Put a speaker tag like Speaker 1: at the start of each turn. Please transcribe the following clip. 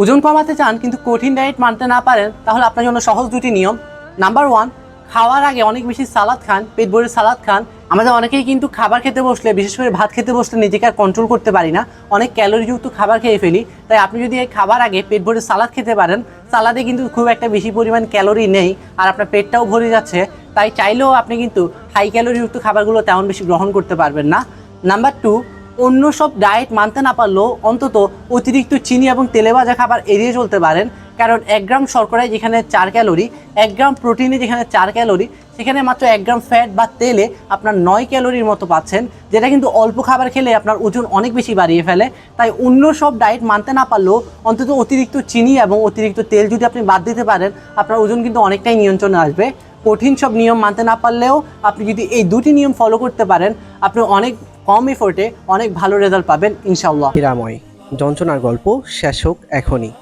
Speaker 1: ওজন কমাতে চান কিন্তু কঠিন ডায়েট মানতে না পারেন, তাহলে আপনার জন্য সহজ দুটি নিয়ম। নাম্বার 1, খাওয়ার আগে অনেক বেশি সালাদ খান, পেট ভরে সালাদ খান। আমাদের অনেকেই কিন্তু খাবার খেতে বসলে, বিশেষ করে ভাত খেতে বসলে নিজেকে আর কন্ট্রোল করতে পারি না, অনেক ক্যালোরিযুক্ত খাবার খেয়ে ফেলি। তাই আপনি যদি এই খাবার আগে পেট ভরে সালাদ খেতে পারেন, সালাদে কিন্তু খুব একটা বেশি পরিমাণ ক্যালোরি নেই আর আপনার পেটটাও ভরে যাচ্ছে, তাই চাইলেও আপনি কিন্তু হাই ক্যালোরিযুক্ত খাবারগুলো তেমন বেশি গ্রহণ করতে পারবেন না। নাম্বার 2, অন্য সব ডায়েট মানতে না পারলেও অন্তত অতিরিক্ত চিনি এবং তেলে ভাজা খাবার এড়িয়ে চলতে পারেন। কারণ 1 গ্রাম শর্করায় যেখানে 4 ক্যালোরি, 1 গ্রাম প্রোটিনে যেখানে 4 ক্যালোরি, সেখানে মাত্র 1 গ্রাম ফ্যাট বা তেলে আপনার 9 ক্যালোরির মতো পাচ্ছেন, যেটা কিন্তু অল্প খাবার খেলে আপনার ওজন অনেক বেশি বাড়িয়ে ফেলে। তাই অন্য সব ডায়েট মানতে না পারলেও অন্তত অতিরিক্ত চিনি এবং অতিরিক্ত তেল যদি আপনি বাদ দিতে পারেন, আপনার ওজন কিন্তু অনেকটাই নিয়ন্ত্রণে আসবে। কঠিন সব নিয়ম মানতে না পারলেও আপনি যদি এই দুটি নিয়ম ফলো করতে পারেন, আপনি অনেক কম এফোর্টে অনেক ভালো রেজাল্ট পাবেন ইনশাআল্লাহ।
Speaker 2: নিরাময় যন্ত্রণার গল্প শেষ হোক এখনই।